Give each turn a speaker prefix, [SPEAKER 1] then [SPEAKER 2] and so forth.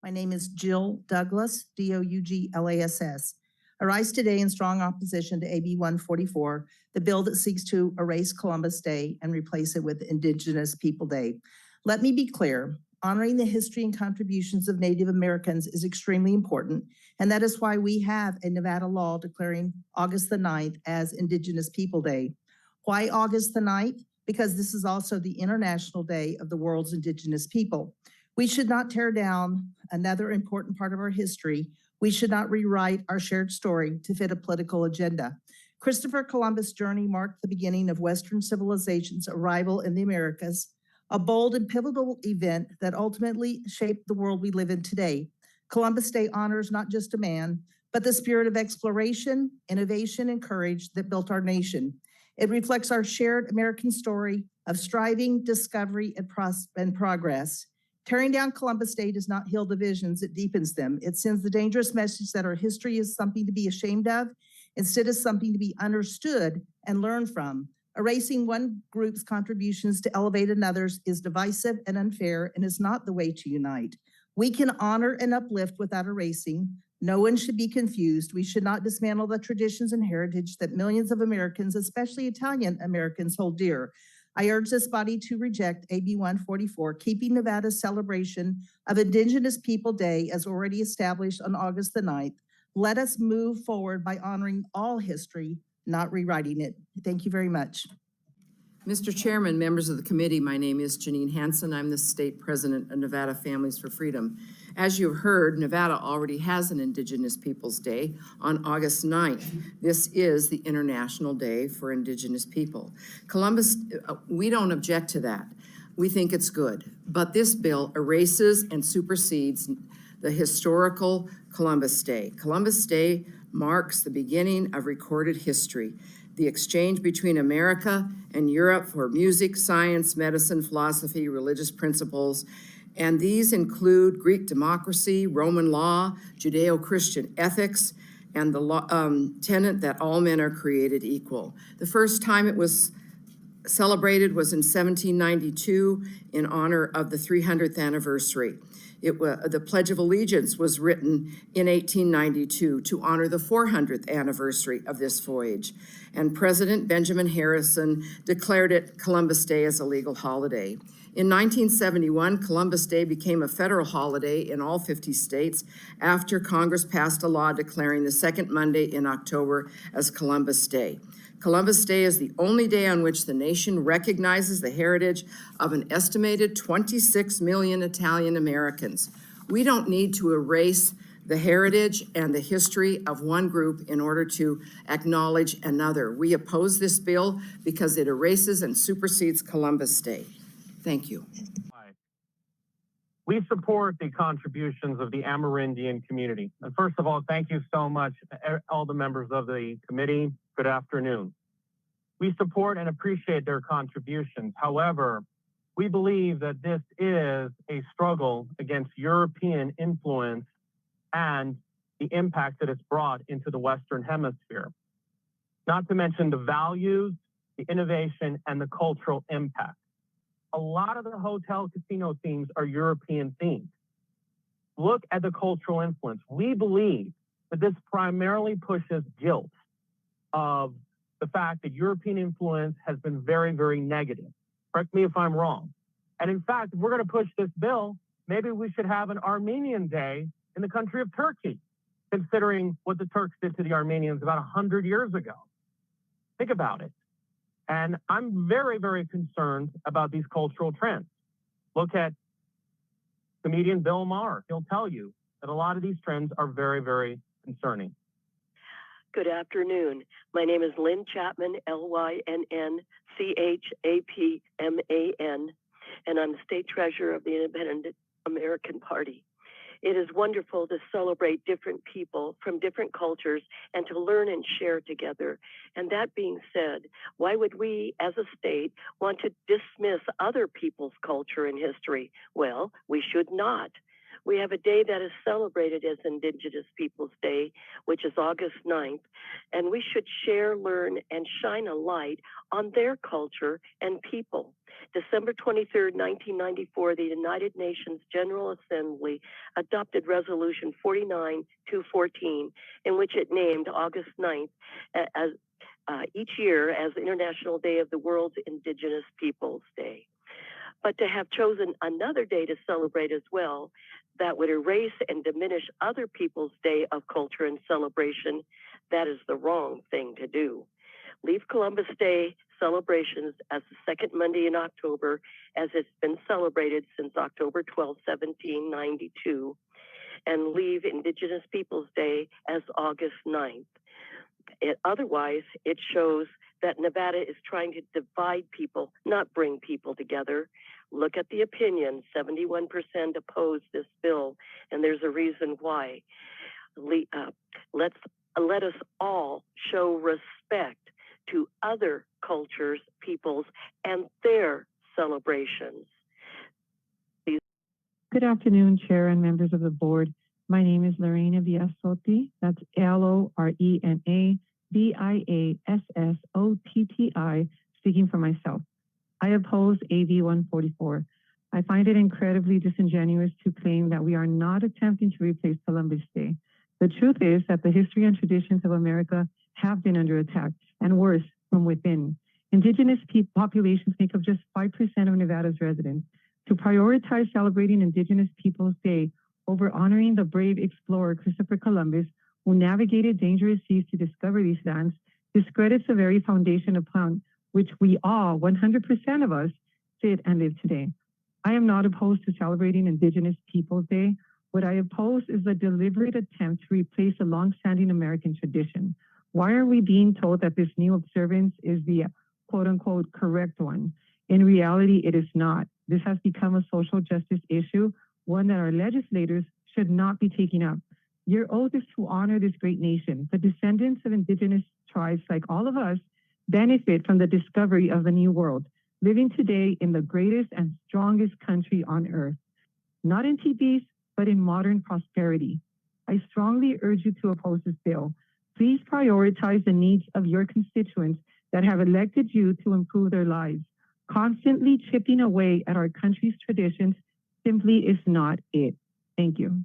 [SPEAKER 1] My name is Jill Douglas, Douglass. I rise today in strong opposition to AB 144, the bill that seeks to erase Columbus Day and replace it with Indigenous People Day. Let me be clear, honoring the history and contributions of Native Americans is extremely important, and that is why we have a Nevada law declaring August the 9th as Indigenous People Day. Why August the 9th? Because this is also the International Day of the world's Indigenous people. We should not tear down another important part of our history. We should not rewrite our shared story to fit a political agenda. Christopher Columbus' journey marked the beginning of Western civilization's arrival in the Americas, a bold and pivotal event that ultimately shaped the world we live in today. Columbus Day honors not just a man, but the spirit of exploration, innovation, and courage that built our nation. It reflects our shared American story of striving, discovery, and progress. Tearing down Columbus Day does not heal divisions, it deepens them. It sends the dangerous message that our history is something to be ashamed of, instead of something to be understood and learned from. Erasing one group's contributions to elevate another's is divisive and unfair and is not the way to unite. We can honor and uplift without erasing. No one should be confused. We should not dismantle the traditions and heritage that millions of Americans, especially Italian Americans, hold dear. I urge this body to reject AB 144, keeping Nevada's celebration of Indigenous People Day as already established on August the 9th. Let us move forward by honoring all history, not rewriting it. Thank you very much.
[SPEAKER 2] Mr. Chairman, members of the committee, my name is Janine Hansen. I'm the state president of Nevada Families for Freedom. As you've heard, Nevada already has an Indigenous Peoples Day on August 9th. This is the International Day for Indigenous People. Columbus, we don't object to that. We think it's good. But this bill erases and supersedes the historical Columbus Day. Columbus Day marks the beginning of recorded history, the exchange between America and Europe for music, science, medicine, philosophy, religious principles, and these include Greek democracy, Roman law, Judeo-Christian ethics, and the tenet that all men are created equal. The first time it was celebrated was in 1792 in honor of the 300th anniversary. The Pledge of Allegiance was written in 1892 to honor the 400th anniversary of this voyage, and President Benjamin Harrison declared it Columbus Day as a legal holiday. In 1971, Columbus Day became a federal holiday in all 50 states after Congress passed a law declaring the second Monday in October as Columbus Day. Columbus Day is the only day on which the nation recognizes the heritage of an estimated 26 million Italian Americans. We don't need to erase the heritage and the history of one group in order to acknowledge another. We oppose this bill because it erases and supersedes Columbus Day. Thank you.
[SPEAKER 3] We support the contributions of the Amerindian community. And first of all, thank you so much, all the members of the committee. Good afternoon. We support and appreciate their contributions. However, we believe that this is a struggle against European influence and the impact that it's brought into the Western Hemisphere. Not to mention the values, the innovation, and the cultural impact. A lot of the hotel casino themes are European themed. Look at the cultural influence. We believe that this primarily pushes guilt of the fact that European influence has been very, very negative. Correct me if I'm wrong. And in fact, if we're going to push this bill, maybe we should have an Armenian Day in the country of Turkey, considering what the Turks did to the Armenians about 100 years ago. Think about it. And I'm very, very concerned about these cultural trends. Look at comedian Bill Maher. He'll tell you that a lot of these trends are very, very concerning.
[SPEAKER 4] Good afternoon. My name is Lynn Chapman, LYNNCHAPMAN, and I'm the state treasurer of the Independent American Party. It is wonderful to celebrate different people from different cultures and to learn and share together. And that being said, why would we as a state want to dismiss other people's culture and history? Well, we should not. We have a day that is celebrated as Indigenous Peoples Day, which is August 9th, and we should share, learn, and shine a light on their culture and people. December 23rd, 1994, the United Nations General Assembly adopted Resolution 49-214, in which it named August 9th as each year as International Day of the World's Indigenous Peoples Day. But to have chosen another day to celebrate as well, that would erase and diminish other people's day of culture and celebration, that is the wrong thing to do. Leave Columbus Day celebrations as the second Monday in October, as it's been celebrated since October 12, 1792, and leave Indigenous Peoples Day as August 9th. Otherwise, it shows that Nevada is trying to divide people, not bring people together. Look at the opinion. 71% oppose this bill, and there's a reason why. Let us all show respect to other cultures, peoples, and their celebrations.
[SPEAKER 5] Good afternoon, Chair and members of the board. My name is Lorena Cardenas. That's LORENABIASSOTTI, speaking for myself. I oppose AB 144. I find it incredibly disingenuous to claim that we are not attempting to replace Columbus Day. The truth is that the history and traditions of America have been under attack, and worse, from within. Indigenous populations make up just 5% of Nevada's residents. To prioritize celebrating Indigenous Peoples Day over honoring the brave explorer Christopher Columbus, who navigated dangerous seas to discover these lands, discredits the very foundation upon which we all, 100% of us, sit and live today. I am not opposed to celebrating Indigenous Peoples Day. What I oppose is the deliberate attempt to replace a long-standing American tradition. Why are we being told that this new observance is the quote-unquote correct one? In reality, it is not. This has become a social justice issue, one that our legislators should not be taking up. Your oath is to honor this great nation. The descendants of Indigenous tribes, like all of us, benefit from the discovery of the New World, living today in the greatest and strongest country on earth. Not in teepees, but in modern prosperity. I strongly urge you to oppose this bill. Please prioritize the needs of your constituents that have elected you to improve their lives. Constantly chipping away at our country's traditions simply is not it. Thank you.